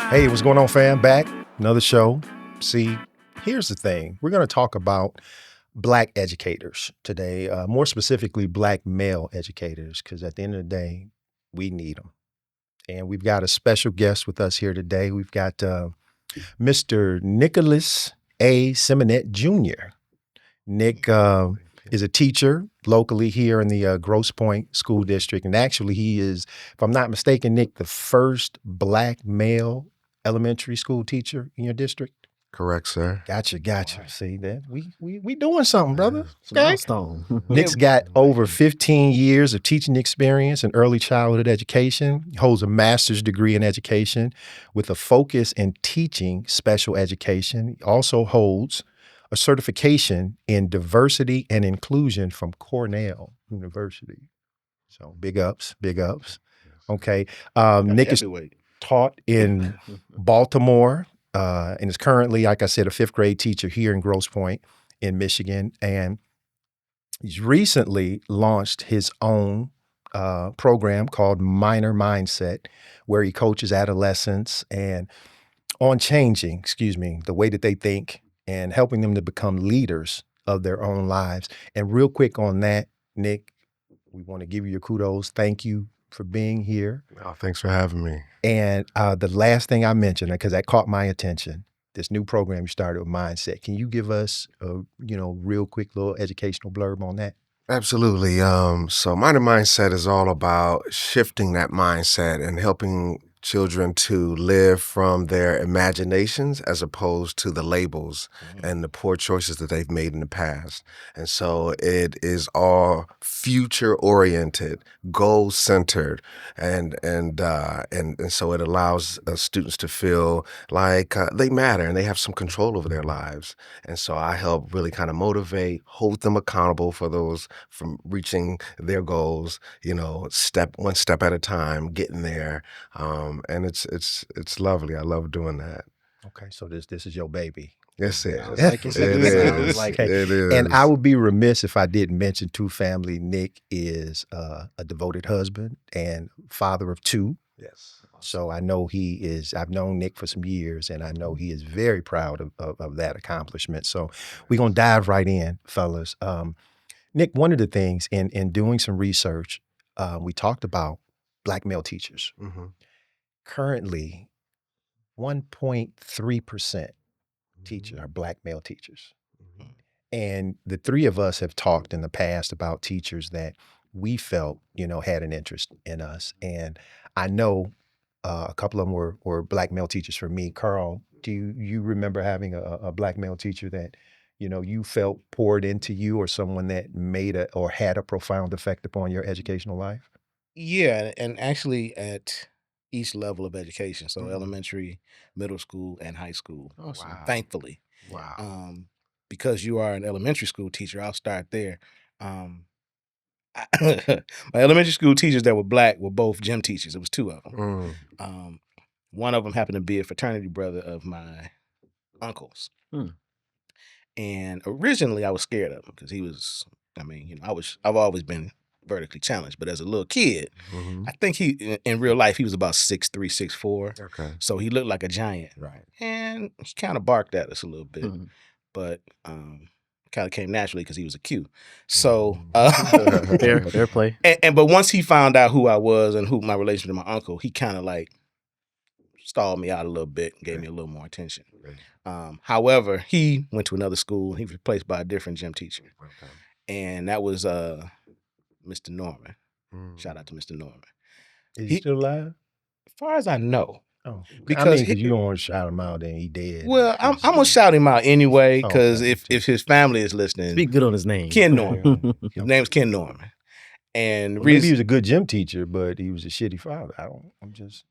Hey, what's going on, fam? Back, another show. See, here's the thing. We're going to talk about Black educators today, more specifically, Black male educators, because at the end of the day, we need them. And we've got a special guest with us here today. We've got Mr. Nicholas A. Simonette Jr. Nick is a teacher locally here in the Grosse Pointe School District. And actually, he is, if I'm not mistaken, Nick, the first Black male elementary school teacher in your district. Correct, sir. Gotcha. See that we doing something, brother. It's a milestone. Nick's got over 15 years of teaching experience in early childhood education. He holds a master's degree in education with a focus in teaching special education. He also holds a certification in diversity and inclusion from Cornell University. So big ups. Okay. Nick is taught in Baltimore and is currently, like I said, a fifth grade teacher here in Grosse Pointe in Michigan. And he's recently launched his own program called Minor Mindset, where he coaches adolescents and on changing, the way that they think and helping them to become leaders of their own lives. And real quick on that, Nick, we want to give you your kudos. Thank you for being here. Oh, thanks for having me. And the last thing I mentioned, because that caught my attention, this new program you started with Mindset. Can you give us a real quick little educational blurb on that? Absolutely. So Minor Mindset is all about shifting that mindset and helping children to live from their imaginations as opposed to the labels and the poor choices that they've made in the past. And so it is all future oriented, goal centered, and so it allows students to feel like they matter and they have some control over their lives. And so I help really kind of motivate, hold them accountable for those from reaching their goals, one step at a time, getting there. And it's lovely. I love doing that. Okay, so this is your baby. Yes, it is. It It is. And I would be remiss if I didn't mention too, family. Nick is a devoted husband and father of two. Yes. So I know I've known Nick for some years, and I know he is very proud of that accomplishment. So we're going to dive right in, fellas. Nick, one of the things in doing some research, we talked about Black male teachers. Mm-hmm. Currently, 1.3% teachers are Black male teachers. Mm-hmm. And the three of us have talked in the past about teachers that we felt, had an interest in us. And I know a couple of them were Black male teachers for me. Carl, do you remember having a Black male teacher that, you felt poured into you, or someone that made or had a profound effect upon your educational life? Yeah, and actually at each level of education, so elementary, middle school, and high school. Awesome. Wow. Thankfully. Wow. Because you are an elementary school teacher, I'll start there. My elementary school teachers that were Black were both gym teachers. It was two of them. One of them happened to be a fraternity brother of my uncle's. And originally I was scared of him because he was, I've always been vertically challenged, but as a little kid, I think he, in real life, he was about 6'3", 6'4". Okay. So he looked like a giant. Right. And he kind of barked at us a little bit, but kind of came naturally because he was a Q. So fair play. But once he found out who I was and who my relationship with my uncle, he kind of like stalled me out a little bit and gave me a little more attention. However, he went to another school and he was replaced by a different gym teacher. Okay. And that was Mr. Norman. Shout out to Mr. Norman. Is he still alive? As far as I know. Oh, because you don't want to shout him out and he dead. Well, I'm gonna shout him out anyway because if his family is listening, speak good on his name. Ken Norman. His name's Ken Norman. And maybe he was a good gym teacher, but he was a shitty father. I'm just.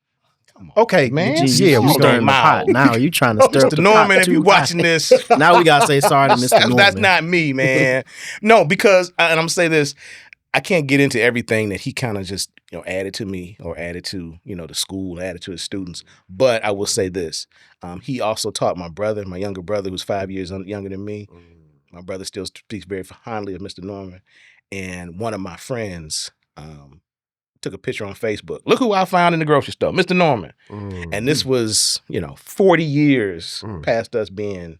Come on, okay, man. Yeah, we stirring the pot. Now you trying to stir up Mr. the Norman, pot if you're watching this, now we gotta say sorry to Mr. Norman. That's not me, man. No, because and I'm gonna say this. I can't get into everything that he kind of just added to me or added to the school, added to his students. But I will say this: he also taught my brother, my younger brother, who's 5 years younger than me. My brother still speaks very fondly of Mr. Norman, and one of my friends took a picture on Facebook. Look who I found in the grocery store, Mr. Norman. And this was, 40 years past us being,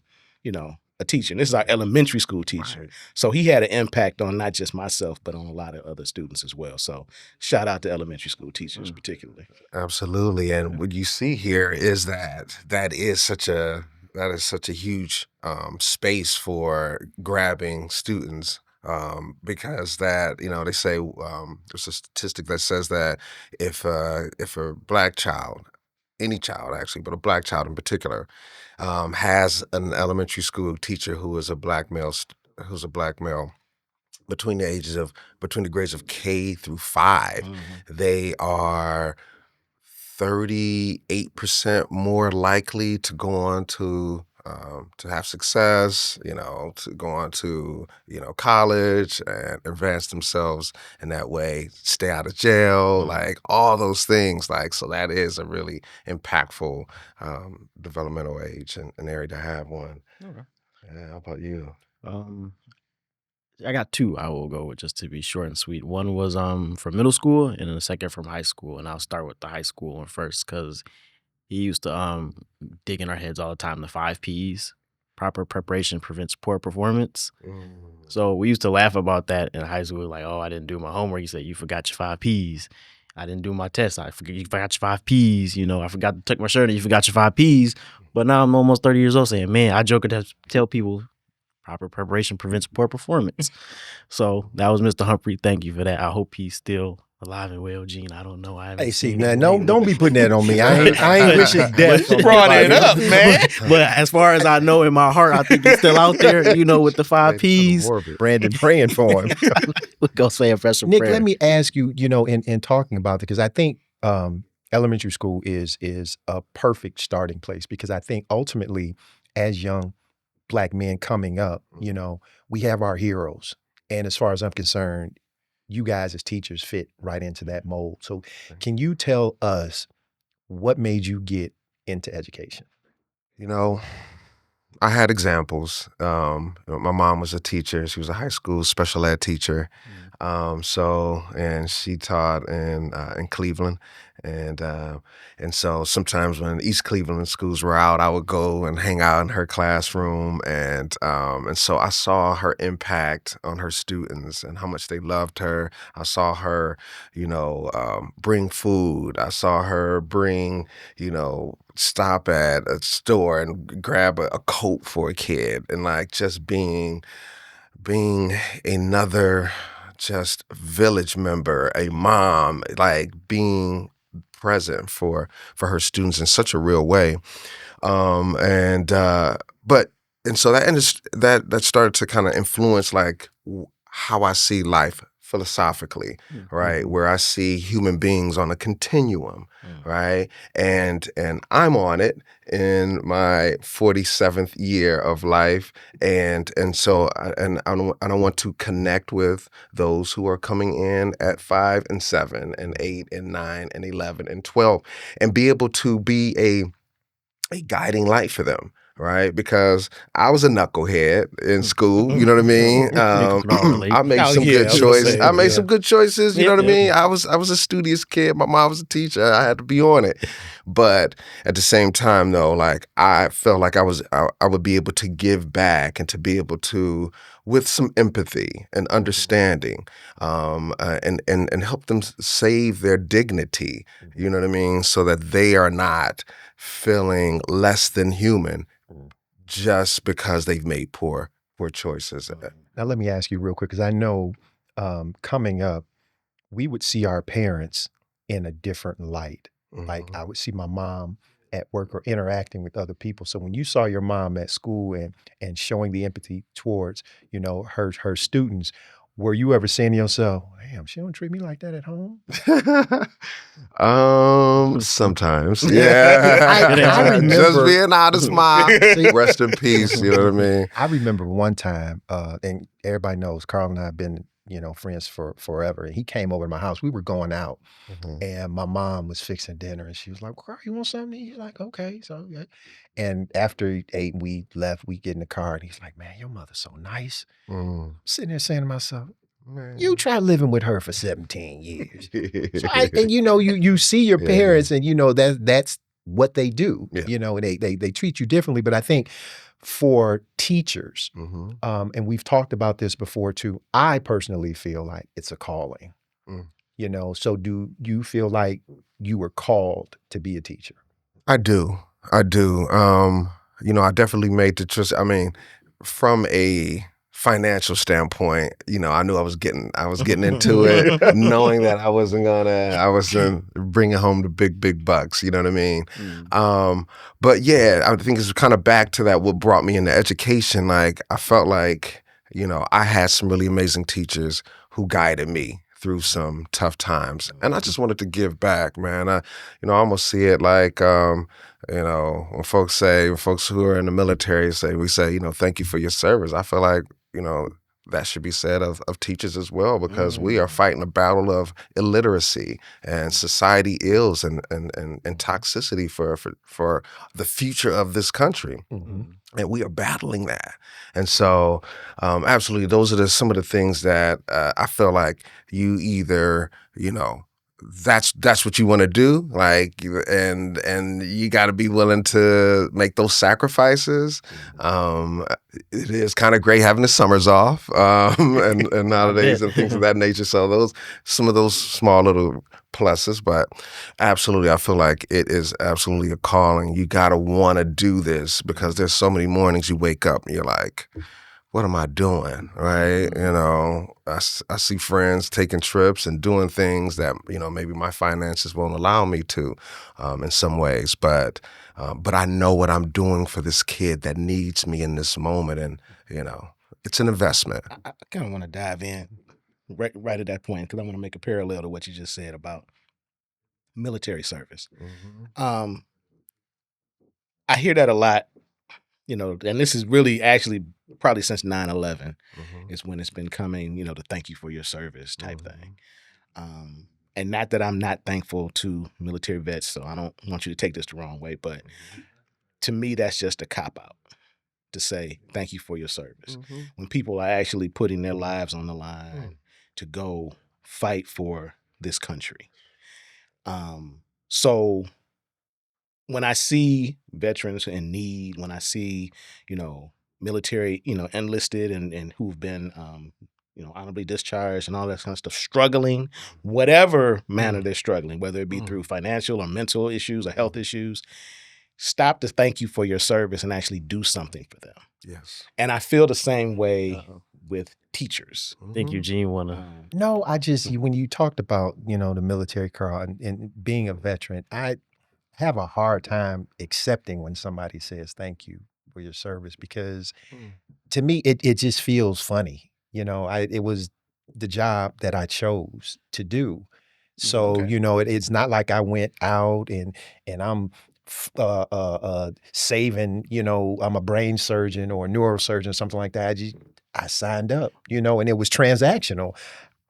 a teacher. And this is our elementary school teacher. Right. So he had an impact on not just myself, but on a lot of other students as well. So shout out to elementary school teachers particularly. Absolutely. And what you see here is that is such a huge space for grabbing students. Because that, they say there's a statistic that says that if a black child, any child actually, but a black child in particular, has an elementary school teacher who is a black male, between the grades of K through 5, they are 38% more likely to go on to have success, to go on to, college and advance themselves in that way, stay out of jail, like all those things. Like, so that is a really impactful developmental age and area to have one. Okay. Yeah, how about you? I got 2 I will go with, just to be short and sweet. One was from middle school, and then the second from high school. And I'll start with the high school one first, because he used to dig in our heads all the time, the 5 Ps. Proper preparation prevents poor performance. So we used to laugh about that in high school, like, oh, I didn't do my homework. He said, you forgot your 5 Ps. I didn't do my test. You forgot your 5 Ps. I forgot to tuck my shirt and you forgot your 5 Ps. But now I'm almost 30 years old saying, man, I joke to tell people proper preparation prevents poor performance. So that was Mr. Humphrey. Thank you for that. I hope he's still alive and well, Gene. I don't know. Hey, see, man, don't be putting that on me. I ain't wishing death. You brought it up, man. But as far as I know in my heart, I think he's still out there, with the 5 Ps. Brandon praying for him. We'll go say a special Nick, prayer. let me ask you, in talking about it, because I think elementary school is a perfect starting place, because I think ultimately as young Black men coming up, we have our heroes. And as far as I'm concerned, you guys as teachers fit right into that mold. So can you tell us what made you get into education? I had examples. My mom was a teacher. She was a high school special ed teacher. And she taught in Cleveland. And so sometimes when East Cleveland schools were out, I would go and hang out in her classroom. And so I saw her impact on her students and how much they loved her. I saw her, bring food. I saw her bring, stop at a store and grab a coat for a kid, and like just being another just village member, a mom, like being present for her students in such a real way. And so that started to kind of influence like how I see life philosophically, right? Where I see human beings on a continuum, right? And I'm on it in my 47th year of life, and so I want to connect with those who are coming in at 5 and 7 and 8 and 9 and 11 and 12, and be able to be a guiding light for them. Right, because I was a knucklehead in school. You know what I mean? I made some good choices. I made some good choices. You know what I mean? I was a studious kid. My mom was a teacher. I had to be on it. But at the same time, though, like I felt like I would be able to give back and to be able to, with some empathy and understanding, and help them save their dignity. You know what I mean? So that they are not feeling less than human just because they've made poor choices. Now, let me ask you real quick, because I know coming up, we would see our parents in a different light. Like I would see my mom at work or interacting with other people. So when you saw your mom at school and showing the empathy towards, her students, were you ever saying to yourself, damn, she don't treat me like that at home? Sometimes. Yeah. I remember, just being honest, Mom. Rest in peace. You know what I mean? I remember one time, and everybody knows Carl and I have been, friends for forever. And he came over to my house. We were going out, and my mom was fixing dinner, and she was like, Carl, you want something? He's like, okay. So, yeah. And after he ate and we left, we get in the car, and he's like, man, your mother's so nice. I'm sitting there saying to myself, Man. You try living with her for 17 years. So and you see your parents, and that's what they do. Yeah. And they treat you differently. But I think for teachers, and we've talked about this before too, I personally feel like it's a calling. So do you feel like you were called to be a teacher? I do. I definitely made the choice. I mean, from a financial standpoint, I knew I was getting into it, knowing that I wasn't bringing home the big bucks. You know what I mean? But yeah, I think it's kind of back to that. What brought me into education? Like I felt like I had some really amazing teachers who guided me through some tough times, and I just wanted to give back, man. I almost see it like when folks who are in the military say, thank you for your service. I feel like that should be said of teachers as well, because we are fighting a battle of illiteracy and society ills and toxicity for the future of this country. And we are battling that. And so absolutely, those are some of the things that I feel like you either, that's what you want to do, like, and you got to be willing to make those sacrifices. It is kind of great having the summers off, and nowadays and things of that nature. So some of those small little pluses, but absolutely, I feel like it is absolutely a calling. You got to want to do this, because there's so many mornings you wake up and you're like, what am I doing, right? I see friends taking trips and doing things that, maybe my finances won't allow me to in some ways, but I know what I'm doing for this kid that needs me in this moment, and, it's an investment. I kind of want to dive in right at that point, because I want to make a parallel to what you just said about military service. I hear that a lot, and this is really actually probably since 9/11 is when it's been coming, the thank you for your service type thing. And not that I'm not thankful to military vets, so I don't want you to take this the wrong way, but to me, that's just a cop-out to say thank you for your service. When people are actually putting their lives on the line to go fight for this country. So when I see veterans in need, when I see, military, enlisted and who've been, honorably discharged and all that kind of stuff, struggling, whatever manner they're struggling, whether it be through financial or mental issues or health issues, stop to thank you for your service and actually do something for them. Yes. And I feel the same way with teachers. I think Eugene wanna. No, I just, when you talked about, the military, Carl, and being a veteran, I have a hard time accepting when somebody says thank you for your service, because to me, it just feels funny. It was the job that I chose to do. So, it's not like I went out and I'm saving, I'm a brain surgeon or a neurosurgeon, something like that. I signed up, and it was transactional.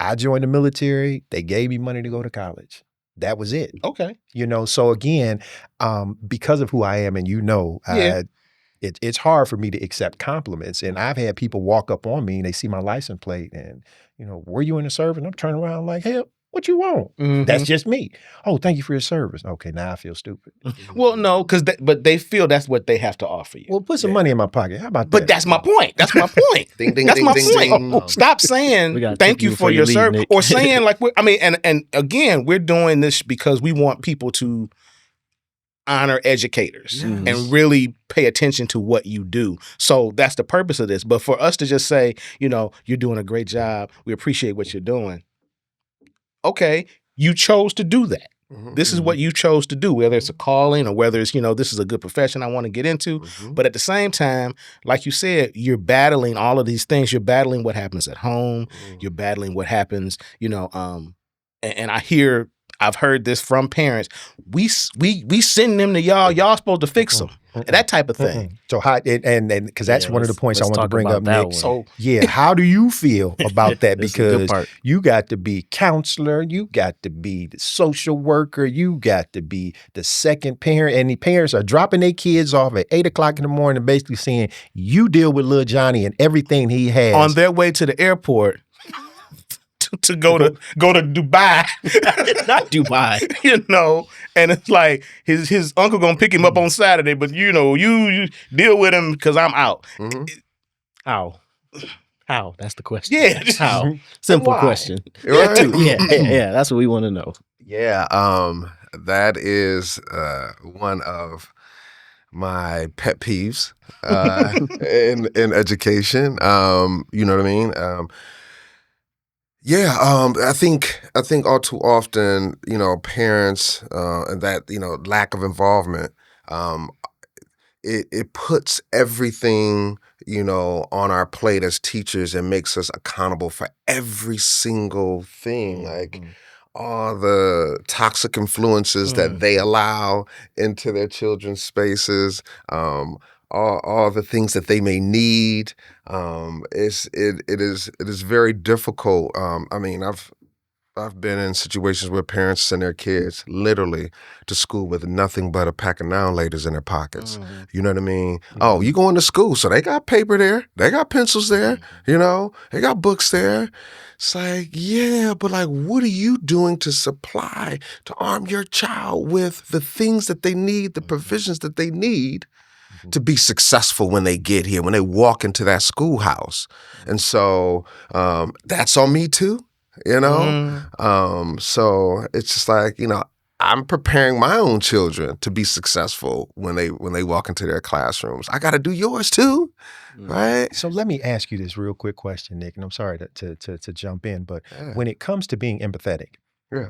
I joined the military. They gave me money to go to college. That was it. Okay. So again, because of who I am, and it's hard for me to accept compliments. And I've had people walk up on me and they see my license plate and, were you in the service? And I'm turning around like, hey, what you want? That's just me. Oh, thank you for your service. Okay, now I feel stupid. Well, no, but they feel that's what they have to offer you. Well, put some money in my pocket. How about that? But that's my point. That's my point. Ding, ding, that's ding, my ding, point. ding. Stop saying thank you for your service, or saying like, and again, we're doing this because we want people to honor educators and really pay attention to what you do. So that's the purpose of this. But for us to just say, you're doing a great job, we appreciate what you're doing. Okay, you chose to do that. This is what you chose to do, whether it's a calling or whether it's, this is a good profession I want to get into. But at the same time, like you said, you're battling all of these things. You're battling what happens at home. You're battling what happens, and I've heard this from parents. We send them to y'all. Y'all supposed to fix them. That type of thing. So how and because that's one of the points I want to bring up, Nick. So how do you feel about that? Because part. you got to be counselor, you got to be the social worker, you got to be the second parent, and the parents are dropping their kids off at 8:00 in the morning, basically saying you deal with little Johnny and everything he has on their way to the airport. to go to Dubai. Not Dubai. You know, and it's like his uncle gonna pick him up on Saturday, but you know, you deal with him because I'm out. How? That's the question. Yeah. How? Simple Why? question. Right? Yeah. That's what we want to know. Yeah, that is one of my pet peeves in education. You know what I mean? I think all too often, you know, parents and that, you know, lack of involvement, it puts everything, you know, on our plate as teachers and makes us accountable for every single thing. Like all the toxic influences that they allow into their children's spaces, all the things that they may need. It is very difficult. I mean, I've been in situations where parents send their kids literally to school with nothing but a pack of now and laters in their pockets. You know what I mean? Oh, you going to school, so they got paper there, they got pencils there, you know, they got books there. It's like, yeah, but like, what are you doing to supply, to arm your child with the things that they need, the provisions that they need to be successful when they get here, when they walk into that schoolhouse? And so that's on me too. You know, so it's just like, you know, I'm preparing my own children to be successful when they walk into their classrooms. I got to do yours too, right? So let me ask you this real quick question, Nick, and I'm sorry to jump in, but when it comes to being empathetic, Yeah.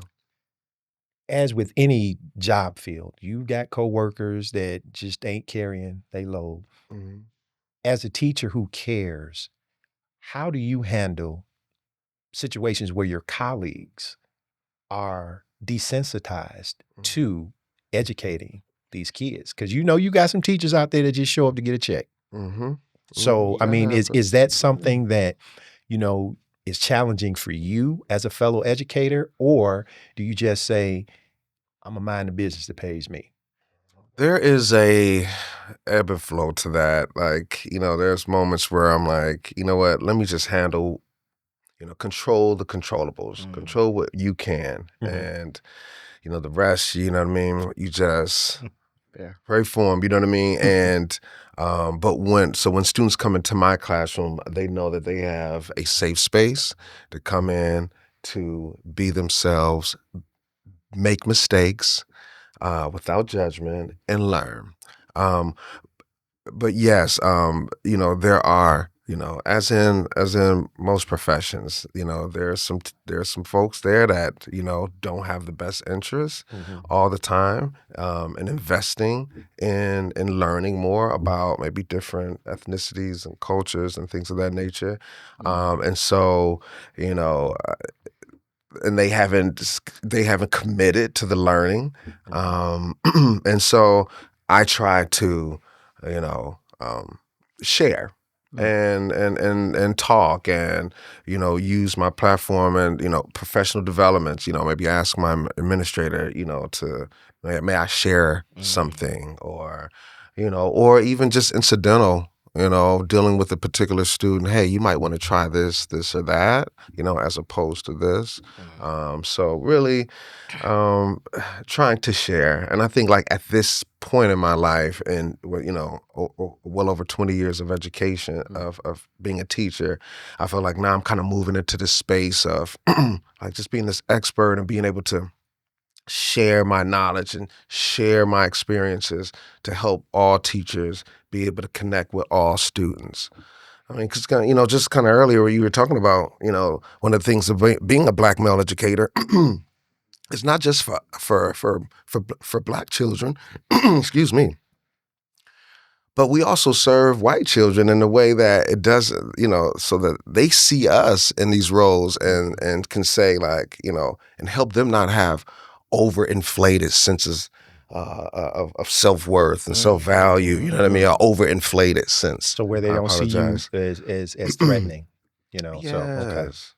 as with any job field, you got coworkers that just ain't carrying they load. As a teacher who cares, how do you handle situations where your colleagues are desensitized to educating these kids? Because you know you got some teachers out there that just show up to get a check. So I mean, is that something that, you know, is challenging for you as a fellow educator, or do you just say, I'm gonna mind the business that pays me? There is a ebb and flow to that. Like, you know, there's moments where I'm like, you know what, let me just handle, you know, control the controllables, control what you can. And, you know, the rest, you know what I mean? You just pray for them, you know what I mean? And, but when students come into my classroom, they know that they have a safe space to come in, to be themselves, make mistakes without judgment, and learn. But yes, you know, there are, you know, as in most professions, you know, there's some folks there that, you know, don't have the best interests all the time, and investing in learning more about maybe different ethnicities and cultures and things of that nature. And so, you know, and they haven't committed to the learning. And so I try to, you know, share and talk and, you know, use my platform and, you know, professional developments, you know, maybe ask my administrator, you know, to, may I share something, or, you know, or even just incidental, you know, dealing with a particular student. Hey, you might want to try this or that, you know, as opposed to this. So really trying to share. And I think like at this point in my life, and, you know, well over 20 years of education, of being a teacher, I feel like now I'm kind of moving into this space of like just being this expert and being able to share my knowledge and share my experiences to help all teachers be able to connect with all students. I mean, because, you know, just kind of earlier where you were talking about, you know, one of the things of being a Black male educator, it's not just for Black children, excuse me, but we also serve white children in a way that it doesn't, you know, so that they see us in these roles and can say, like, you know, and help them not have overinflated senses of self-worth and self-value, you know what I mean? Or overinflated sense. So where they don't see you as threatening, you know. Yes. So okay. Yes.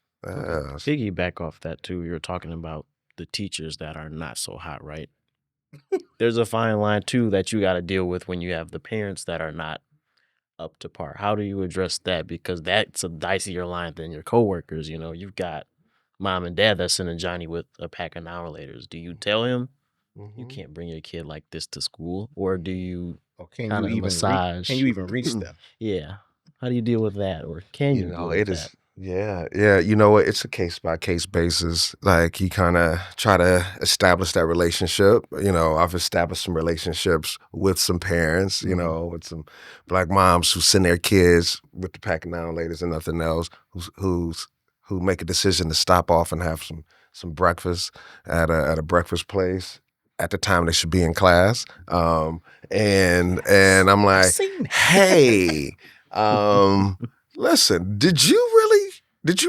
Piggyback off that too, you're talking about the teachers that are not so hot, right? There's a fine line too that you got to deal with when you have the parents that are not up to par. How do you address that? Because that's a dicier line than your coworkers. You know, you've got mom and dad that's sending Johnny with a pack of Now and Laters, do you tell him you Mhm. can't bring your kid like this to school, or do you Or can kind you of even massage? can you even reach them? Yeah, how do you deal with that, or can you deal with It that? is, yeah. You know what? It's a case by case basis. Like you kind of try to establish that relationship. I've established some relationships with some parents, with some black moms who send their kids with the pack of Now and Laters and nothing else, who make a decision to stop off and have some breakfast at a breakfast place at the time they should be in class. And I'm like, seen it. hey, listen, did you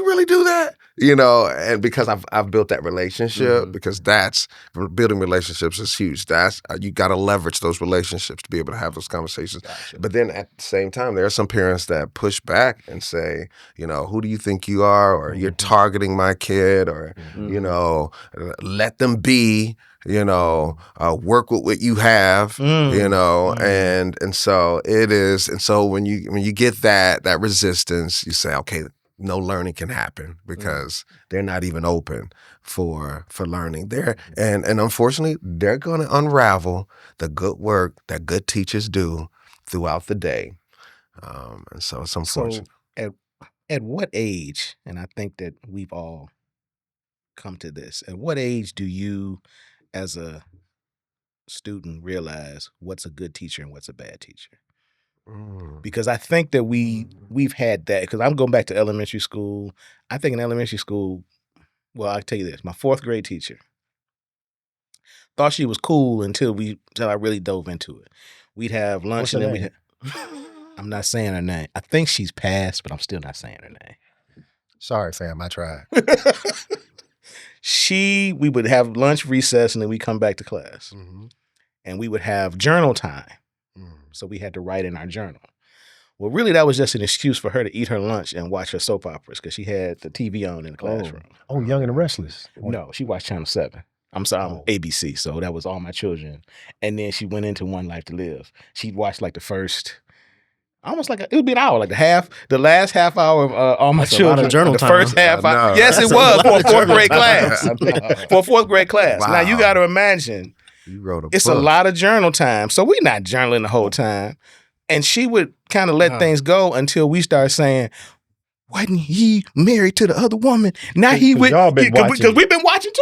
really do that? And because I've built that relationship, Mhm. because that's building relationships is huge. That's you got to leverage those relationships to be able to have those conversations. Gotcha. But then at the same time, there are some parents that push back and say, who do you think you are, or you're targeting my kid, or let them be. Work with what you have. And so it is. And so when you get that resistance, you say, okay, no learning can happen because they're not even open for learning. And unfortunately, they're going to unravel the good work that good teachers do throughout the day. And so it's unfortunate. So at what age, and I think that we've all come to this, at what age do you as a student realize what's a good teacher and what's a bad teacher? Because I think that we've had that, because I'm going back to elementary school. I think in elementary school, well, I'll tell you this, my 4th grade teacher thought she was cool until I really dove into it. We'd have lunch What's her and then name? I'm not saying her name. I think she's passed, but I'm still not saying her name. Sorry, fam. I tried. We would have lunch, recess, and then we come back to class. And we would have journal time. So we had to write in our journal. Well, really, that was just an excuse for her to eat her lunch and watch her soap operas, because she had the TV on in the classroom. Oh, Young and the Restless. No, she watched Channel 7. I'm sorry, I'm ABC, so that was All My Children. And then she went into One Life to Live. She'd watch like the first, almost like it would be an hour, like the last half hour of All My That's a lot Children. of journal the time, first huh? half hour. No, Yes, it that's a was lot for a of 4th journal grade time. class. For a 4th grade class. Now you Wow. got to imagine, You wrote a it's book. a lot of journal time. So we're not journaling the whole time. And she would kind of let things go until we started saying, wasn't he married to the other woman? Now he 'Cause with, y'all been because watching. we've been watching too.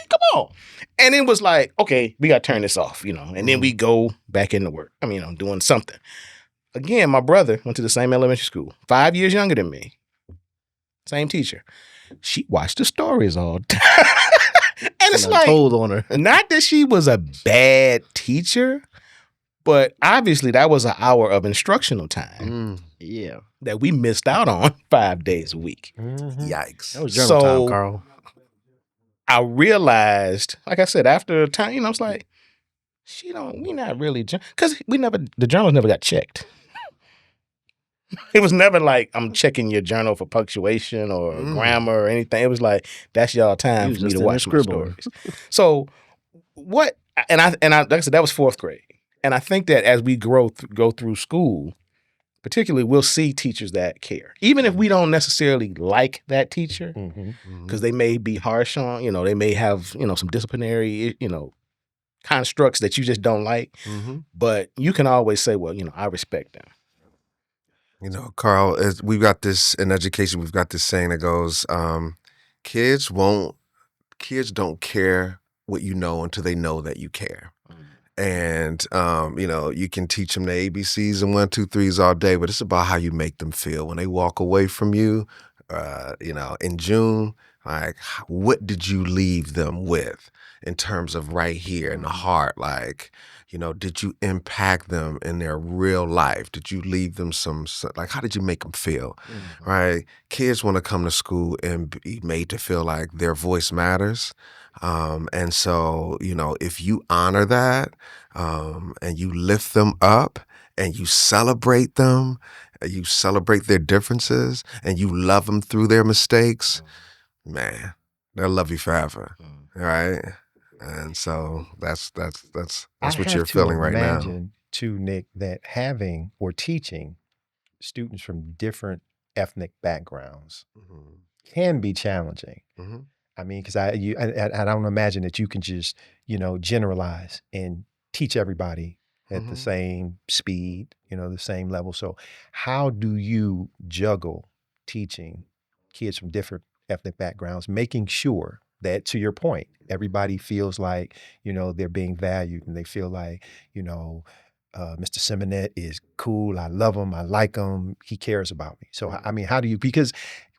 Come on. And it was like, okay, we got to turn this off, and then we go back into work. Doing something. Again, my brother went to the same elementary school, 5 years younger than me. Same teacher. She watched the stories all the time. And it's like, told on her. not that she was a bad teacher, but obviously that was an hour of instructional time Yeah, that we missed out on 5 days a week. Yikes. that was journal So- time, Carl. I realized, like I said, after a time, I was like, we not really, because the journals never got checked. It was never like, I'm checking your journal for punctuation or grammar or anything. It was like, that's y'all time You for me just to in there watch my scribbling. stories. So what, and I, like I said, that was 4th grade. And I think that as we go through school, particularly, we'll see teachers that care. Even if we don't necessarily like that teacher, because they may be harsh on, they may have, some disciplinary, constructs that you just don't like. But you can always say, well, I respect them. Carl, we've got this in education. We've got this saying that goes, kids don't care what you know until they know that you care. And you can teach them the ABCs and 1, 2, 3s all day, but it's about how you make them feel when they walk away from you. In June, like, what did you leave them with in terms of right here in the heart? Like, did you impact them in their real life? Did you leave them like, how did you make them feel? Right? Kids want to come to school and be made to feel like their voice matters. And so, if you honor that, and you lift them up and you celebrate them, you celebrate their differences and you love them through their mistakes, man, they'll love you forever. Right? And so that's what you're feeling right now. I have to imagine too, Nick, that having or teaching students from different ethnic backgrounds can be challenging. I mean, because I don't imagine that you can just, generalize and teach everybody at the same speed, the same level. So how do you juggle teaching kids from different ethnic backgrounds, making sure that, to your point, everybody feels like, they're being valued and they feel like, Mr. Simonet is cool. I love him. I like him. He cares about me. So, I mean, how do you, because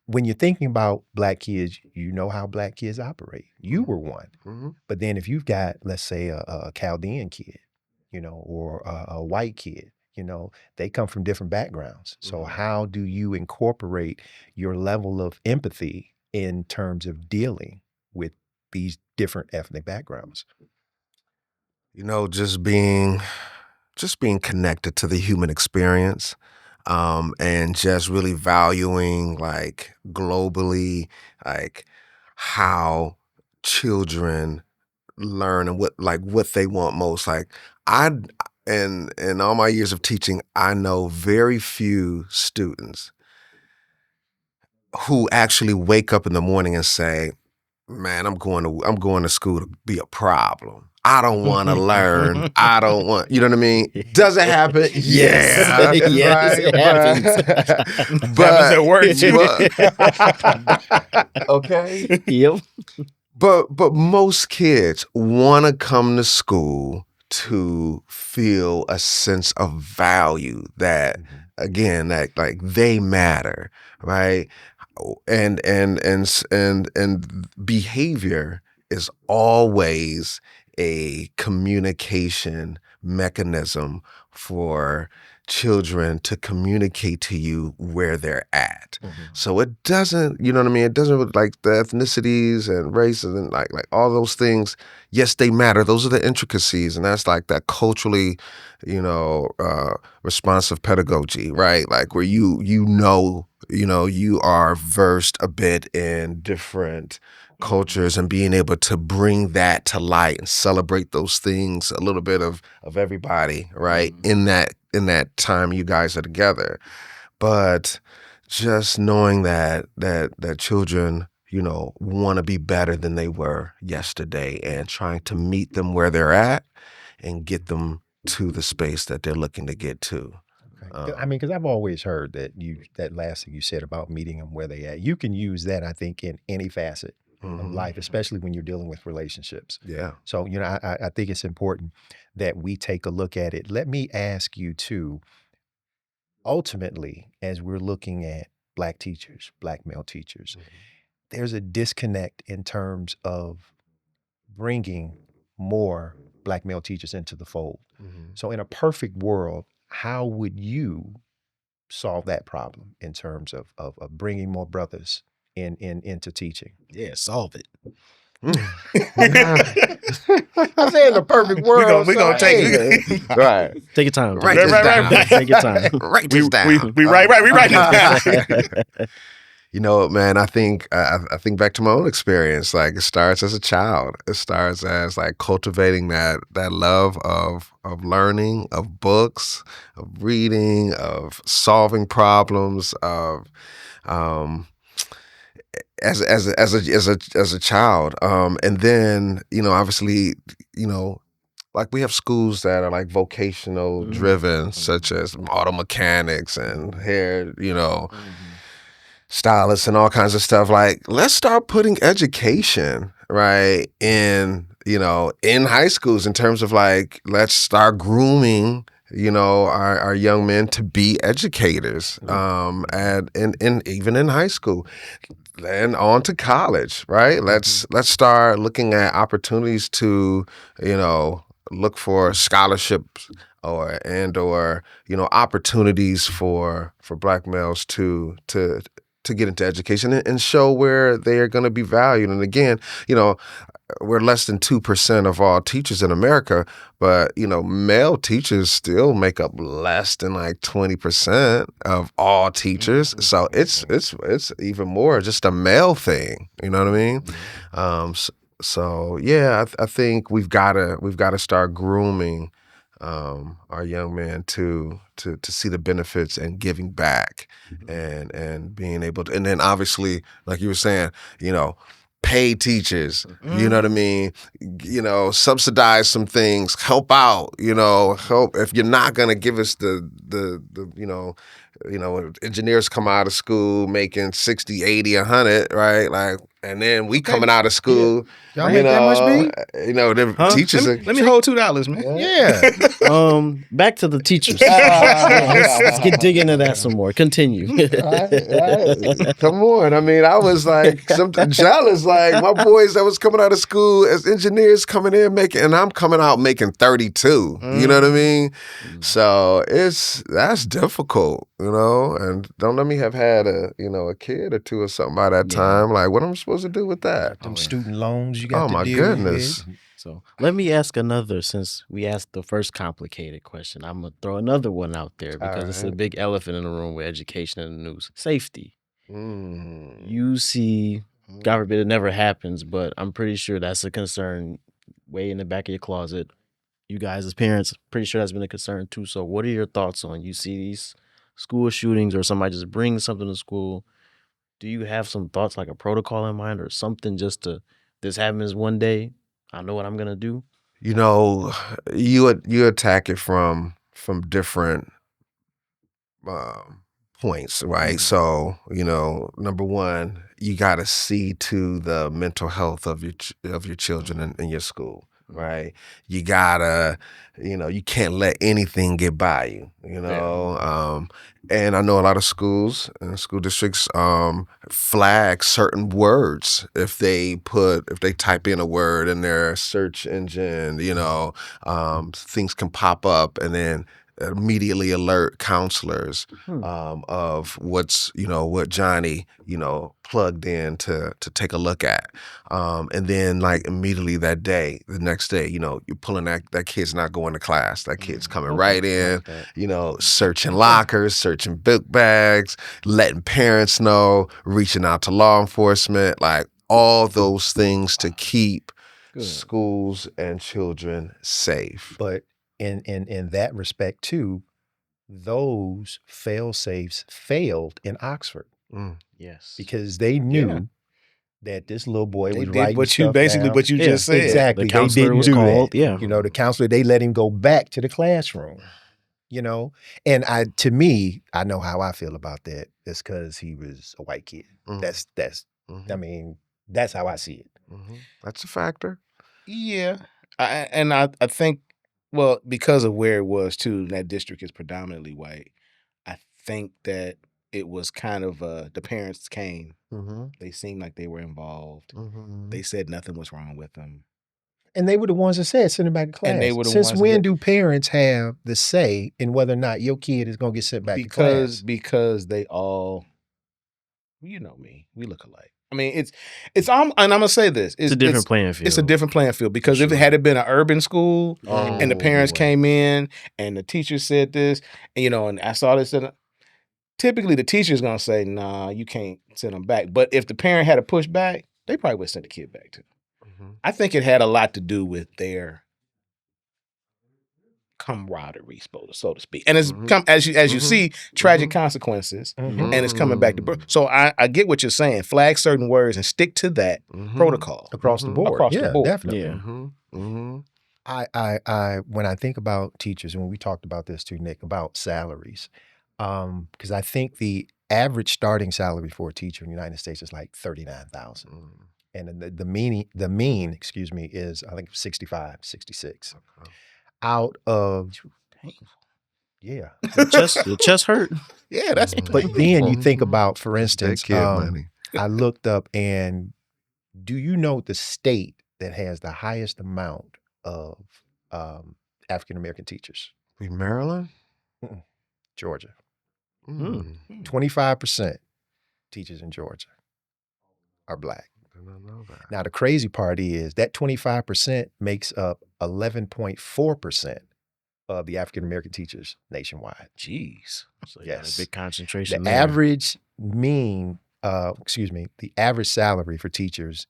when you're thinking about Black kids, you know how Black kids operate. You were one. Mm-hmm. But then if you've got, let's say, a Chaldean kid, or a white kid, they come from different backgrounds. So how do you incorporate your level of empathy in terms of dealing with these different ethnic backgrounds? Just being connected to the human experience, and just really valuing, like, globally, like, how children learn and what they want most. Like, in all my years of teaching, I know very few students who actually wake up in the morning and say, "Man, I'm going to school to be a problem. I don't want to learn. I don't want," you know what I mean? Does it happen? Yeah. Yes, it happens. Okay. Yep. But most kids want to come to school to feel a sense of value that, again, that, like, they matter, right? And behavior is always a communication mechanism for children to communicate to you where they're at. So it doesn't, you know what I mean? It doesn't, like, the ethnicities and races and like all those things. Yes, they matter. Those are the intricacies, and that's like that culturally, responsive pedagogy, right? Like, where you are versed a bit in different cultures and being able to bring that to light and celebrate those things, a little bit of everybody, right? In that time you guys are together. But just knowing that children, want to be better than they were yesterday, and trying to meet them where they're at and get them to the space that they're looking to get to. I mean, because I've always heard that last thing you said about meeting them where they at, you can use that, I think, in any facet of life, especially when you're dealing with relationships. Yeah. So, I think it's important that we take a look at it. Let me ask you too, ultimately, as we're looking at Black teachers, Black male teachers, there's a disconnect in terms of bringing more Black male teachers into the fold. So in a perfect world, how would you solve that problem in terms of bringing more brothers into teaching? Yeah, solve it. I'm saying the perfect world. We gonna take it. Right. Take your time. Write this down. Take your time. Write this down. We write this down. You know, man, I think back to my own experience. Like, it starts as a child. It starts as, like, cultivating that love of learning, of books, of reading, of solving problems, of as a child. And then, obviously, like, we have schools that are, like, vocational driven, such as auto mechanics and hair, stylists and all kinds of stuff. Like, let's start putting education, right, in high schools, in terms of, like, let's start grooming, our young men to be educators, and even in high school, then on to college, right? Let's start looking at opportunities to, look for scholarships or opportunities for Black males to get into education and show where they are going to be valued. And again, we're less than 2% of all teachers in America, but male teachers still make up less than, like, 20% of all teachers. So it's even more just a male thing. You know what I mean? So yeah, I think we've got to start grooming our young men to see the benefits and giving back, and being able to, and then obviously, like you were saying, pay teachers, you know what I mean? Subsidize some things, help out, help if you're not gonna give us the engineers come out of school making 60, 80, 100, right? Like, and then we coming out of school, Y'all make that much beat? the Huh? teachers Let me hold $2, man. Yeah. Back to the teachers. Let's get dig into that some more. Continue. Right. Come on. I mean, I was like jealous. Like my boys that was coming out of school as engineers coming in making, and I'm coming out making 32. You know what I mean? So that's difficult, and don't let me have had a kid or two or something by that time. Like, what am I supposed to do with that? Them student loans you got Oh to my deal goodness. with. So let me ask another, since we asked the first complicated question. I'm going to throw another one out there because it's a big elephant in the room with education in the news. Safety. You see, God forbid it never happens, but I'm pretty sure that's a concern way in the back of your closet. You guys as parents, pretty sure that's been a concern too. So what are your thoughts on, you see these school shootings or somebody just brings something to school? Do you have some thoughts, like a protocol in mind or something, just to, this happens one day, I know what I'm going to do? You attack it from different points, right? So, number one, you got to see to the mental health of your children in your school, right? You gotta, you can't let anything get by you, and I know a lot of schools and school districts flag certain words if they type in a word in their search engine, things can pop up and then immediately alert counselors of what Johnny plugged in to take a look at, and then like immediately the next day you're pulling that kid's not going to class, that kid's coming right in, searching lockers, searching book bags, letting parents know, reaching out to law enforcement, like all those things to keep schools and children safe. But in that respect too, those fail safes failed in Oxford Yes. because they knew that this little boy They was did writing what you stuff basically down. what you just said. Exactly. The They counselor didn't was do called. that. Yeah. The counselor, they let him go back to the classroom. And to me, I know how I feel about that. It's because he was a white kid. That's I mean, that's how I see it. That's a factor. Yeah. I think, well, because of where it was too, that district is predominantly white. I think that it was kind of the parents came. They seemed like they were involved. They said nothing was wrong with them. And they were the ones that said send him back to class. And they were the Since ones when that- do parents have the say in whether or not your kid is going to get sent back to class? Because they all, you know me, we look alike. I mean, it's and I'm gonna say this: It's a different playing field. It's a different playing field because if it had been an urban school and the parents came in and the teacher said this, and I saw this, typically the teacher's gonna say, "Nah, you can't send them back." But if the parent had to push back, they probably would send the kid back too. I think it had a lot to do with their camaraderie, so to speak, and it's as you see tragic consequences, and it's coming back to. So I get what you're saying. Flag certain words and stick to that protocol Across the board. Across the board. Definitely. Yeah. I when I think about teachers, and we talked about this too, Nick, about salaries, because I think the average starting salary for a teacher in the United States is like $39,000. And then the mean, excuse me, is I think 65, 66. Okay. Out of yeah. The chest hurt. Yeah, that's. But then you think about, for instance, Big kid money. I looked up, and do you know the state that has the highest amount of African American teachers? Maryland? Georgia. 25%. 25% teachers in Georgia are Black. I don't know that. Now, the crazy part is that 25% makes up 11.4% of the African American teachers nationwide. Jeez. So you got a big concentration The there. average the average salary for teachers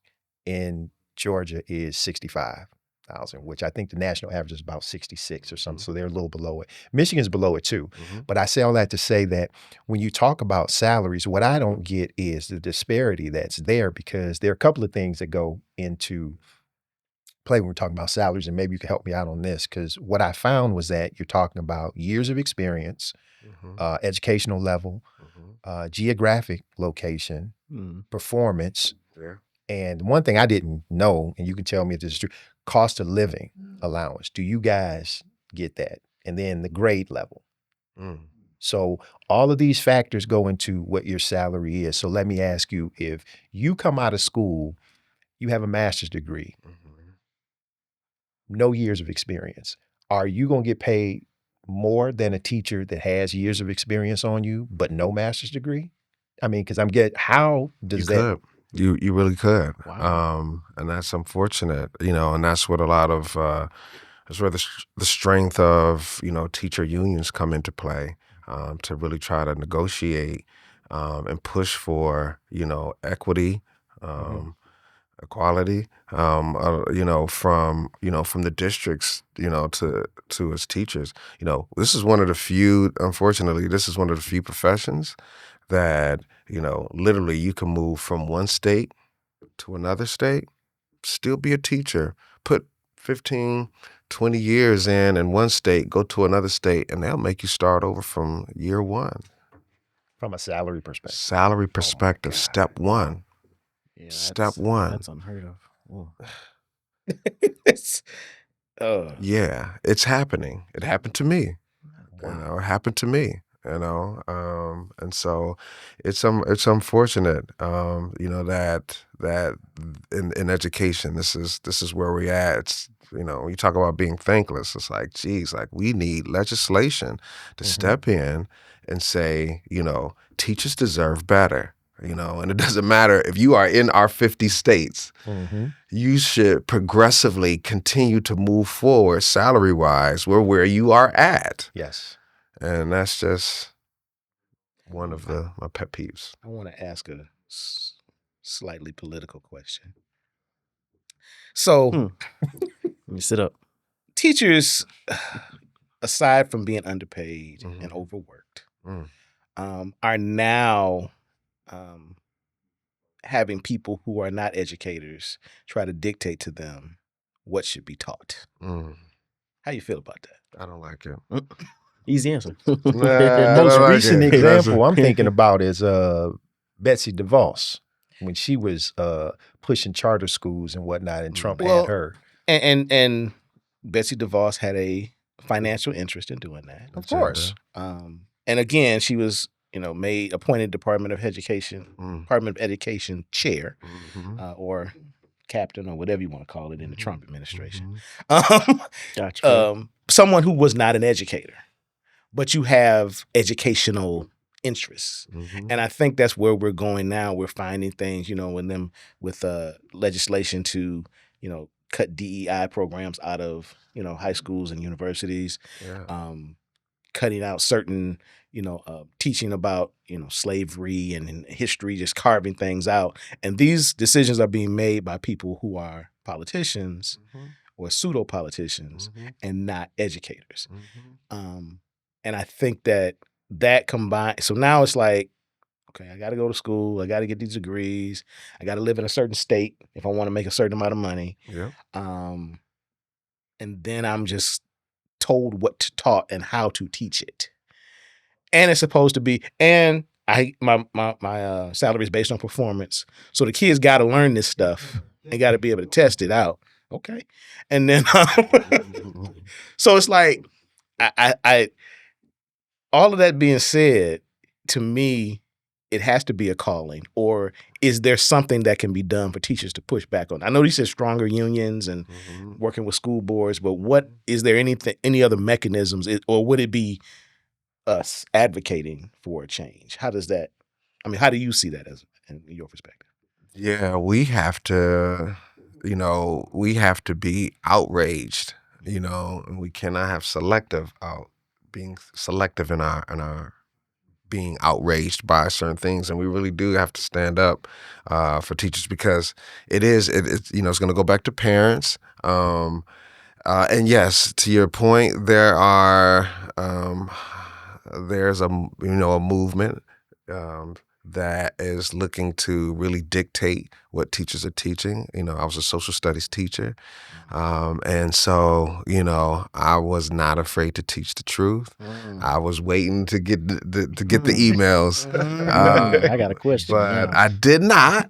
in Georgia is 65. which I think the national average is about 66 or something. So they're a little below it. Michigan's below it too. But I say all that to say that when you talk about salaries, what I don't get is the disparity that's there, because there are a couple of things that go into play when we're talking about salaries, and maybe you can help me out on this, because what I found was that you're talking about years of experience, educational level, geographic location, performance. Yeah. And one thing I didn't know, and you can tell me if this is true, cost of living allowance. Do you guys get that? And then the grade level. So all of these factors go into what your salary is. So let me ask you, if you come out of school, you have a master's degree, no years of experience, are you going to get paid more than a teacher that has years of experience on you, but no master's degree? I mean, because how does that? Could. You really could. Wow. And that's unfortunate, and that's what a lot of, that's where the strength of, teacher unions come into play, to really try to negotiate and push for, equity, equality, from the districts, to its teachers. This is one of the few, unfortunately, professions that, literally you can move from one state to another state, still be a teacher, put 15, 20 years in one state, go to another state, and they'll make you start over from year one. From a salary perspective. Salary perspective, step one. Yeah, Step one. That's unheard of. Whoa. Yeah, it's happening. It happened to me. Wow. It happened to me. And so it's unfortunate, that in education, this is where we're at. It's, when you talk about being thankless, it's like, geez, like we need legislation to step in and say, teachers deserve better. And it doesn't matter if you are in our 50 states, you should progressively continue to move forward salary-wise where you are at. Yes. And that's just one of my pet peeves. I want to ask a slightly political question. So, Let me sit up. teachers, aside from being underpaid and overworked, are now having people who are not educators try to dictate to them what should be taught. How you feel about that? I don't like it. Easy answer. I Most don't like recent it. example I'm thinking about is Betsy DeVos, when she was pushing charter schools and whatnot, and Trump Well, had her. And Betsy DeVos had a financial interest in doing that. Of course. And again, she was, appointed Department of Education chair, or captain, or whatever you want to call it in the Trump administration. Gotcha. Someone who was not an educator, but you have educational interests. And I think that's where we're going now. We're finding things, with legislation to, cut DEI programs out of, high schools and universities, cutting out certain, teaching about, slavery and history, just carving things out. And these decisions are being made by people who are politicians or pseudo politicians and not educators. And I think that combined, so now it's like, okay, I got to go to school. I got to get these degrees. I got to live in a certain state if I want to make a certain amount of money. Yeah. And then I'm just told what to taught and how to teach it. And it's supposed to be, and my salary is based on performance. So the kids got to learn this stuff and got to be able to test it out. Okay. And then, so it's like, I all of that being said, to me, it has to be a calling. Or is there something that can be done for teachers to push back on? I know you said stronger unions and working with school boards, but what is there any other mechanisms, or would it be us advocating for a change? How do you see that as in your perspective? Yeah, we have to be outraged, and we cannot have being selective in our being outraged by certain things, and we really do have to stand up for teachers, because it's it's going to go back to parents. And yes, to your point, there's a movement that is looking to really dictate what teachers are teaching. I was a social studies teacher, and so I was not afraid to teach the truth. I was waiting to get the emails. I got a question, but now. I did not.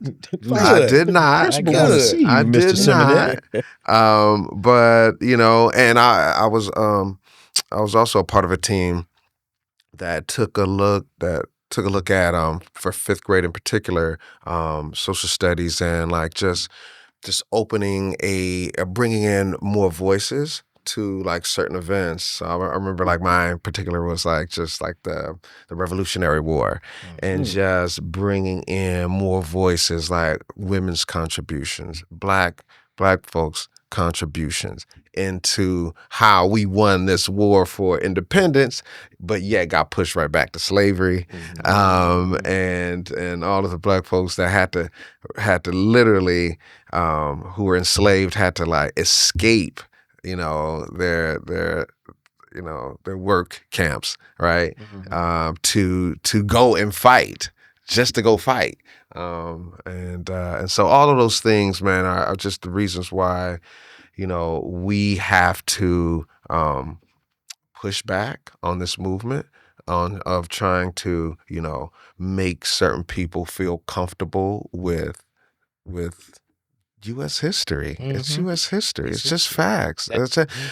I did not. Principal wanna see you, I Mr. did Seminary. not. But and I was also a part of a team that took a look at for fifth grade in particular, social studies, and like just opening bringing in more voices to like certain events. So I remember like my particular was like just like the Revolutionary War, and just bringing in more voices, like women's contributions, black folks' contributions into how we won this war for independence, but yet got pushed right back to slavery. And all of the black folks that had to literally, who were enslaved, had to like escape, their work camps, right? To go and fight, just to go fight. And so all of those things, man, are just the reasons why, we have to push back on this movement of trying to, make certain people feel comfortable with U.S. history. It's U.S. history. It's just facts.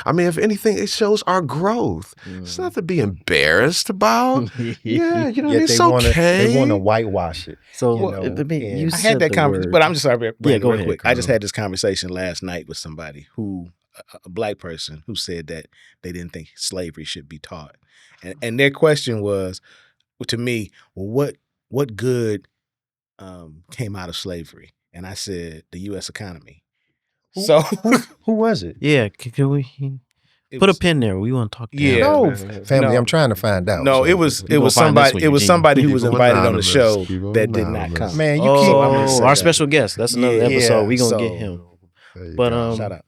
I mean, if anything, it shows our growth. It's not to be embarrassed about. Yeah, Yet it's they okay. They want to whitewash it. So and you I said had that the conversation, word. but I'm just sorry, Brandon, go real ahead, quick. I just Carl. had this conversation last night with somebody a black person, who said that they didn't think slavery should be taught, and their question was, to me, well, what good came out of slavery? And I said, the U.S. economy. So Who was it? Yeah, can we it put a was- pin there? We want to talk to Yeah. him. No, family. No. I'm trying to find out. No, so- it was gonna find this somebody. one, It was Eugene. somebody who was Keep 'em invited on the anonymous. show Keep 'em that did not anonymous. come. Man, you So I'm gonna keep say our that. special guest. That's another Yeah, episode. We gonna so- get him. There you But go. Shout out.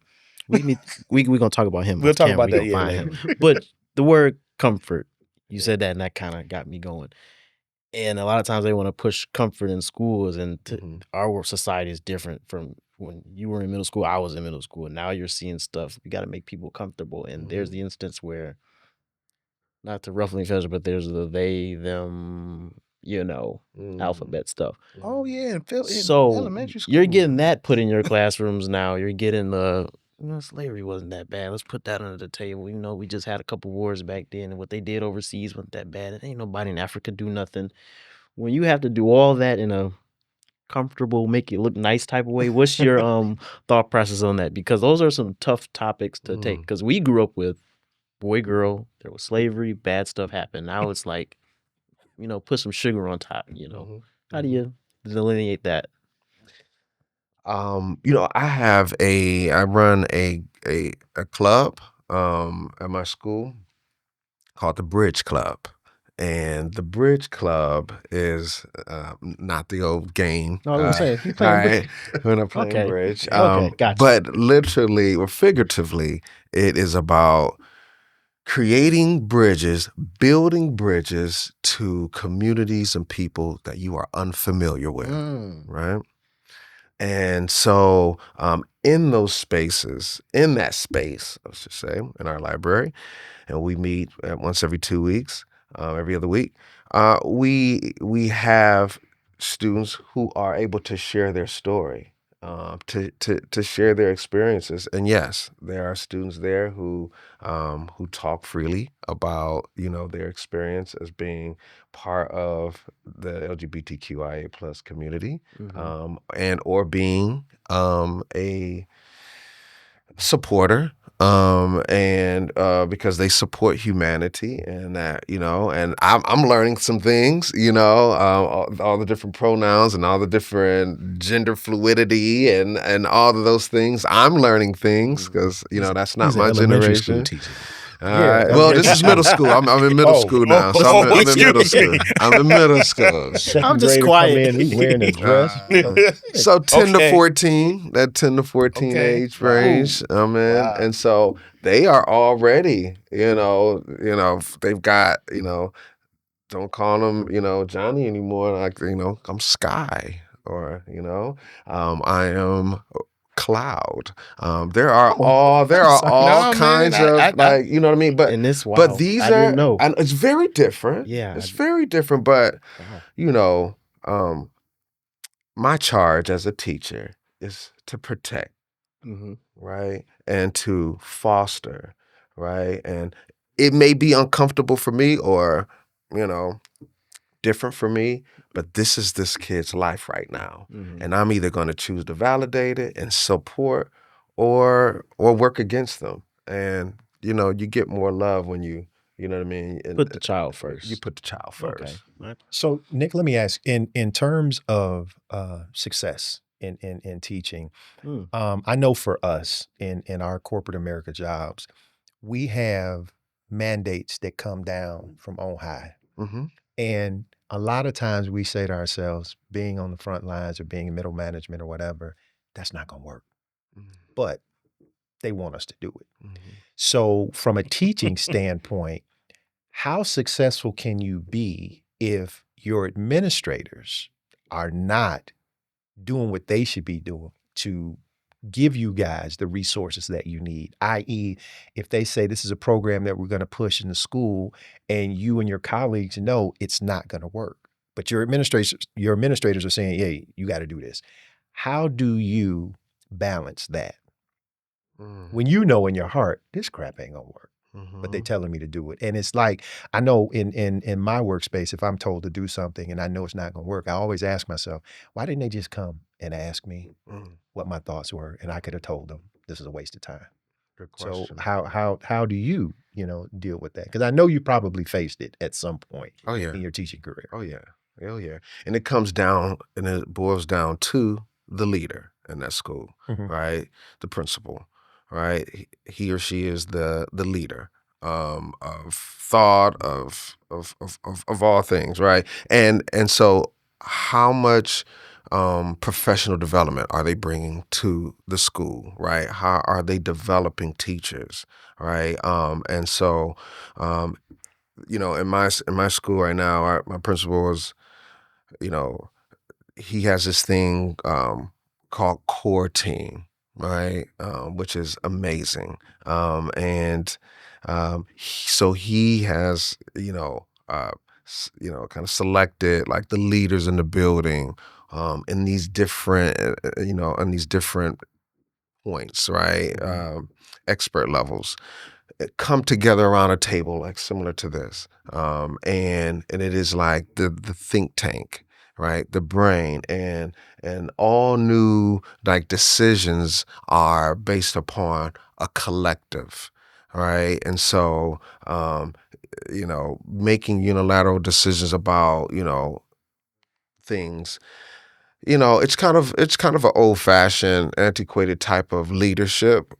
we gonna talk about him. We'll off talk camera. about We that, gonna yeah, find later. him. But the word comfort, you said that, and that kind of got me going. And a lot of times they want to push comfort in schools, and our society is different from when you were in middle school. I was in middle school. Now you're seeing stuff. We got to make people comfortable. And there's the instance where, not to ruffle any feathers, but there's the they, them, alphabet stuff. Oh yeah, in So elementary school. you're getting that put in your classrooms now. You're getting the slavery wasn't that bad. Let's put that under the table. We just had a couple wars back then, and what they did overseas wasn't that bad. It ain't nobody in Africa do nothing. When you have to do all that in a comfortable, make it look nice type of way, what's your thought process on that? Because those are some tough topics to take. Because we grew up with boy, girl, there was slavery, bad stuff happened. Now it's like, put some sugar on top. How do you delineate that? I run a club at my school called the Bridge Club. And the Bridge Club is not the old game. No, I was gonna say, you All playing right, we're not playing Okay. bridge. Okay, gotcha. But literally or figuratively, it is about creating bridges, building bridges to communities and people that you are unfamiliar with, right? And so in those spaces, in that space, let's just say, in our library, and we meet once every 2 weeks, every other week, we have students who are able to share their story, to share their experiences. And yes, there are students there who talk freely about their experience as being part of the LGBTQIA plus community, and or being a supporter, and because they support humanity, and that and I'm learning some things, all the different pronouns and all the different gender fluidity and all of those things. I'm learning things because that's not He's an my elementary school generation. teacher. All Yeah, right. Well, this is middle school. I'm in middle Oh, school now. So I'm in excuse middle me. school. I'm in middle school. second just grader quiet. come in, he wearing a dress. So 10 to Okay. 14, that 10 to 14 Okay. age Wow. range. I'm in. Wow. And so they are already, they've got, don't call them, Johnny anymore. Like, I'm Sky or, I am Cloud. There are all No, man, kinds I- of like, you know what I mean? But And this, wow, but these I are, didn't know. and it's very different. Yeah, It's very different. But wow. my charge as a teacher is to protect, Mm-hmm. right? And to foster, right? And it may be uncomfortable for me or, different for me, but this is this kid's life right now. Mhm. And I'm either going to choose to validate it and support or work against them. And, you get more love when you know what I mean? And Put the child first. you put the child first. Okay. So, Nick, let me ask: in terms of success in teaching, Mm. I know for us in our corporate America jobs, we have mandates that come down from on high, Mm-hmm. and a lot of times we say to ourselves, being on the front lines or being in middle management or whatever, that's not going to work. But they want us to do it. Mm-hmm. So, from a teaching standpoint, how successful can you be if your administrators are not doing what they should be doing to give you guys the resources that you need? I.e., if they say this is a program that we're going to push in the school and you and your colleagues know it's not going to work, but your administrators are saying, hey, you got to do this. How do you balance that? When you know in your heart, this crap ain't gonna work, but they telling me to do it. And it's like, I know in my workspace, if I'm told to do something and I know it's not gonna work, I always ask myself, why didn't they just come and ask me what my thoughts were? And I could have told them this is a waste of time. Good So question. how do you, deal with that? Because I know you probably faced it at some point Oh yeah. in your teaching career. Oh yeah. Oh yeah. And it comes down and it boils down to the leader in that school, Mhm. right? The principal, right? He or she is the leader of thought of all things, right? And so how much professional development are they bringing to the school, right? How are they developing teachers, right? And so in my school right now, my principal is, he has this thing called Core Team, right? Which is amazing. So he has, kind of selected like the leaders in the building in these different, in these different points, right? Expert levels come together around a table like similar to this, and it is like the think tank, right? The brain, and all new like decisions are based upon a collective, right? And so making unilateral decisions about things, it's kind of an old fashioned, antiquated type of leadership.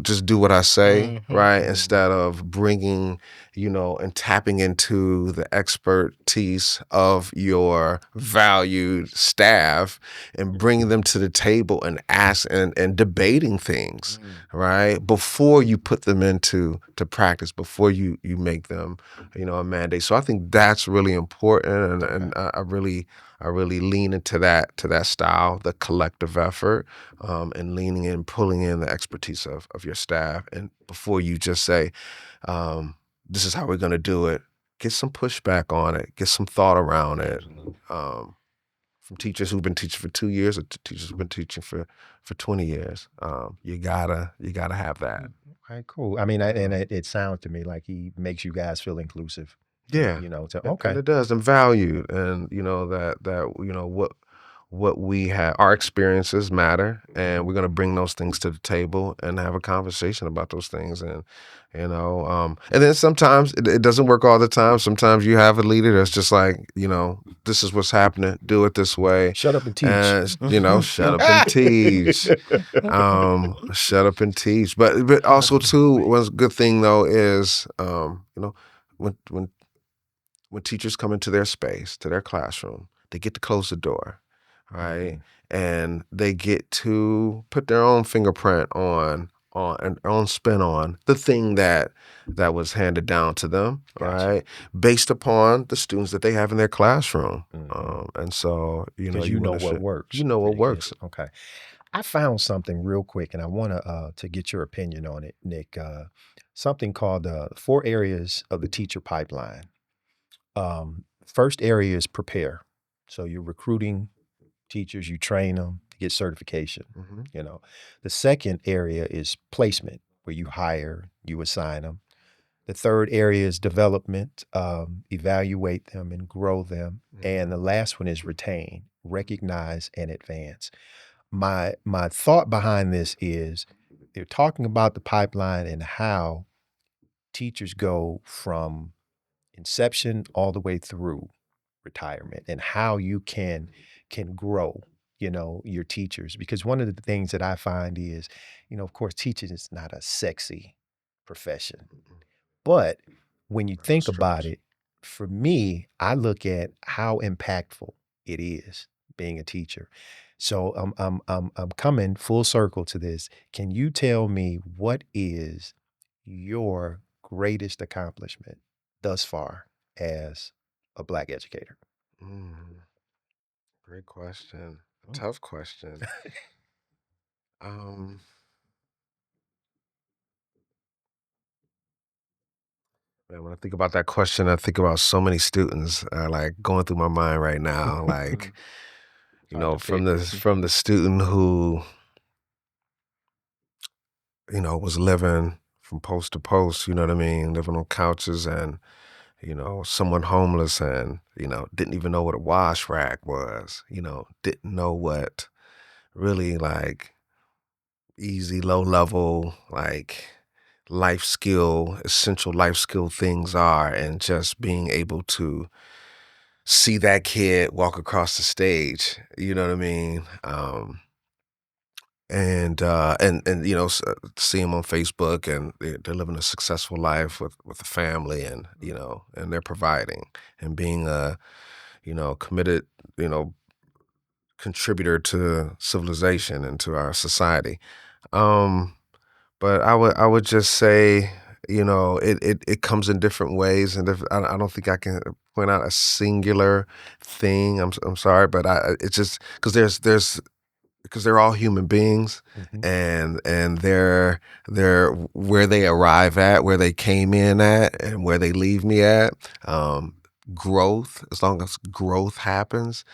Just do what I say, right? Instead of bringing, and tapping into the expertise of your valued staff and bringing them to the table and and debating things, right? Before you put them into practice, before you make them, a mandate. So I think that's really important, and I really lean into that style, the collective effort, and leaning in, pulling in the expertise of your staff. And before you just say, this is how we're going to do it, get some pushback on it, get some thought around it. From teachers who've been teaching for 2 years or teachers who've been teaching for 20 years. You gotta have that. Okay, cool. I mean, and it sounds to me like he makes you guys feel inclusive. Yeah. And it does, and valued, and what we have, our experiences matter, and we're going to bring those things to the table and have a conversation about those things. And and then sometimes it doesn't work all the time. Sometimes you have a leader that's just like, this is what's happening, do it this way. Shut up and teach. And shut up and teach. Shut up and teach. But also too, one good thing though is when teachers come into their space, to their classroom, they get to close the door, right? And they get to put their own fingerprint on and their own spin on the thing that was handed down to them, right? Based upon the students that they have in their classroom. And so, you know what works. You know what works. Okay. I found something real quick, and I want to get your opinion on it, Nick. Something called 4 areas of the teacher pipeline. First area is prepare. So you're recruiting teachers, you train them to get certification. The second area is placement, where you hire, you assign them. The third area is development, evaluate them and grow them. And the last one is retain, recognize and advance. My thought behind this is they're talking about the pipeline and how teachers go from inception all the way through retirement, and how you can grow your teachers. Because one of the things that I find is, of course, teaching is not a sexy profession, but when you think about it, for me, I look at how impactful it is being a teacher. So I'm coming full circle to this. Can you tell me what is your greatest accomplishment thus far as a Black educator? Great question. A tough question. Man, when I think about that question, I think about so many students like going through my mind right now. Like, from the student who, was living from post to post, you know what I mean, living on couches, and someone homeless, and didn't even know what a wash rack was, didn't know what really like easy, low level, like essential life skill things are, and just being able to see that kid walk across the stage, you know what I mean? And see them on Facebook, and they're living a successful life with a family, and and they're providing and being a committed contributor to civilization and to our society. But I would just say, it comes in different ways, and I don't think I can point out a singular thing. I'm sorry, but it's just because they're all human beings, and they're where they arrive at, where they came in at, and where they leave me at. Growth, as long as growth happens,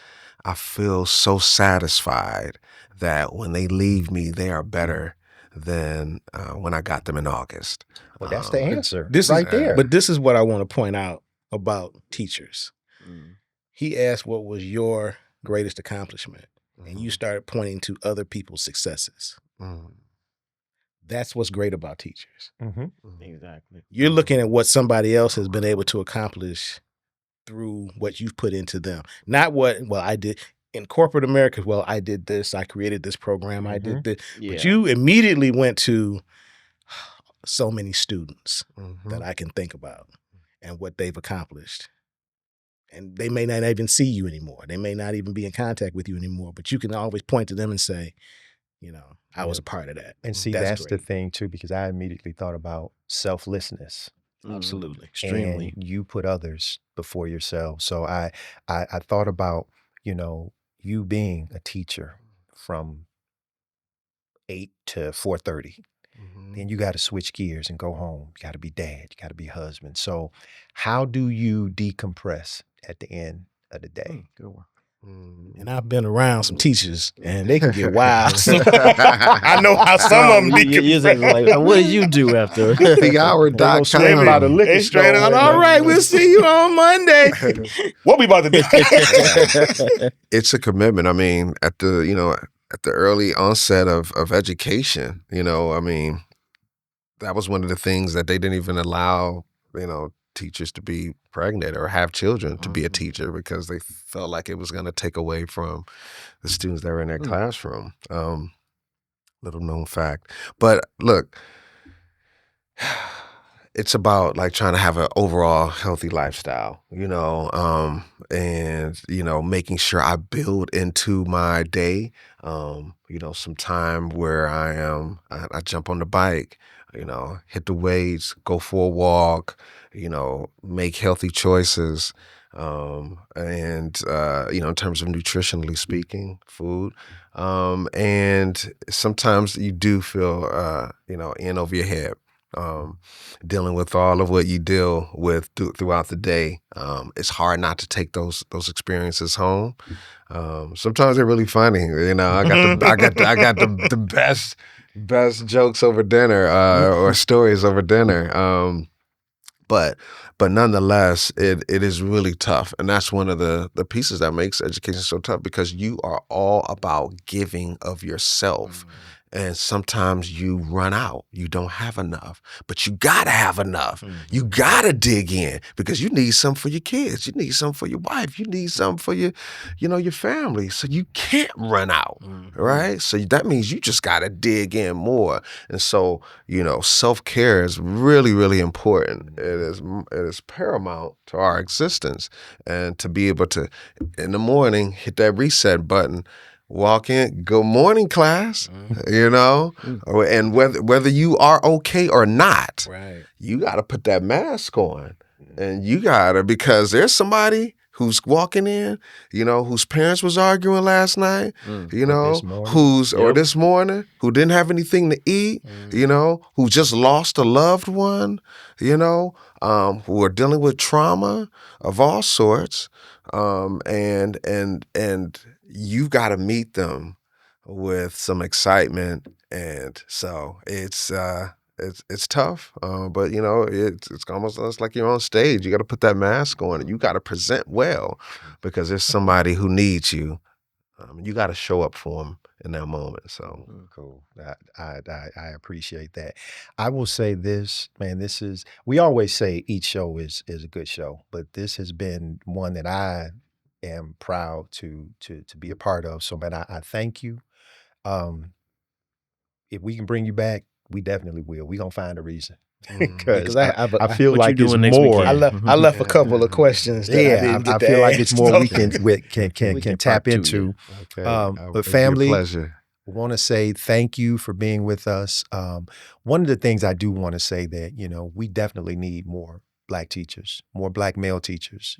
I feel so satisfied that when they leave me, they are better than when I got them in August. Well, that's the answer This right is, there. But this is what I want to point out about teachers. He asked, what was your greatest accomplishment? And you started pointing to other people's successes. That's what's great about teachers. Exactly. You're looking at what somebody else has been able to accomplish through what you've put into them. Not what, I did in corporate America. Well, I did this. I created this program. I did this. Yeah. But you immediately went to so many students that I can think about and what they've accomplished. And they may not even see you anymore. They may not even be in contact with you anymore, but you can always point to them and say, I was a part of that. And see, that's the thing too, because I immediately thought about selflessness. Absolutely. Extremely. And you put others before yourself. So I thought about, you being a teacher from 8 to 4:30. Then you got to switch gears and go home. You got to be dad. You got to be husband. So how do you decompress at the end of the day? Good one. And I've been around some teachers, and they can get wild. I know how some of them be You're like, what did you do after? Happyhour.com. Straight by the liquor They straight store, out. man. All right, we'll see you on Monday. What we about to do? It's a commitment. I mean, at the early onset of education, I mean, that was one of the things that they didn't even allow, teachers to be pregnant or have children to be a teacher because they felt like it was going to take away from the students that were in their classroom. Little known fact. But look, it's about like trying to have an overall healthy lifestyle, and, making sure I build into my day, some time where I jump on the bike, hit the weights, go for a walk, make healthy choices. And, in terms of nutritionally speaking, food. And sometimes you do feel, in over your head. Dealing with all of what you deal with throughout the day, it's hard not to take those experiences home. Sometimes they're really funny. I got the best jokes over dinner or stories over dinner. But nonetheless, it is really tough, and that's one of the pieces that makes education so tough because you are all about giving of yourself. And sometimes you run out. You don't have enough, but you gotta have enough. You gotta dig in because you need something for your kids. You need something for your wife. You need something for your family. So you can't run out, right? So that means you just gotta dig in more. And so, self-care is really, really important. It is paramount to our existence, and to be able to, in the morning, hit that reset button. Walk in, good morning, class, and whether you are okay or not, Right. You got to put that mask on, and you got to, because there's somebody who's walking in, whose parents was arguing last night, this morning, who didn't have anything to eat, who just lost a loved one, who are dealing with trauma of all sorts, and you've got to meet them with some excitement, and so it's tough, but it's almost like you're on stage. You got to put that mask on, and you got to present well because there's somebody who needs you. You got to show up for them in that moment. So cool. I appreciate that. I will say this, man. We always say each show is a good show, but this has been one that I am proud to be a part of. So, man, I thank you. If we can bring you back, we definitely will. We're gonna find a reason. Because I feel what like you it's doing next more. weekend? I left a couple of questions. That I didn't get I to feel like ask, it's more so- we can can tap part two, into. okay, But it'd be a family, pleasure. want to say thank you for being with us. One of the things I do want to say that, we definitely need more Black teachers, more Black male teachers.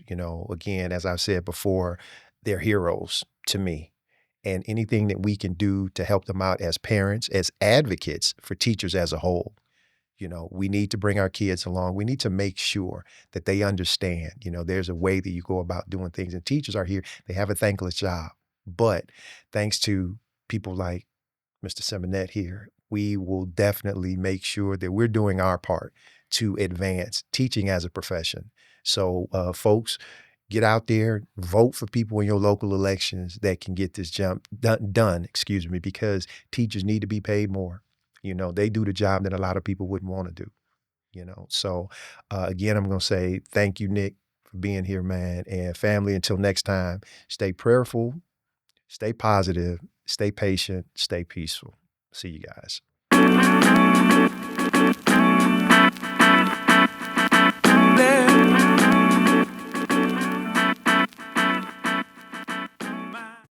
Again, as I've said before, they're heroes to me. And anything that we can do to help them out as parents, as advocates for teachers as a whole, we need to bring our kids along. We need to make sure that they understand, there's a way that you go about doing things. And teachers are here. They have a thankless job. But thanks to people like Mr. Seminette here, we will definitely make sure that we're doing our part to advance teaching as a profession. So, folks, get out there, vote for people in your local elections that can get this jump done, because teachers need to be paid more. They do the job that a lot of people wouldn't want to do, So, again, I'm going to say thank you, Nick, for being here, man. And family, until next time, stay prayerful, stay positive, stay patient, stay peaceful. See you guys.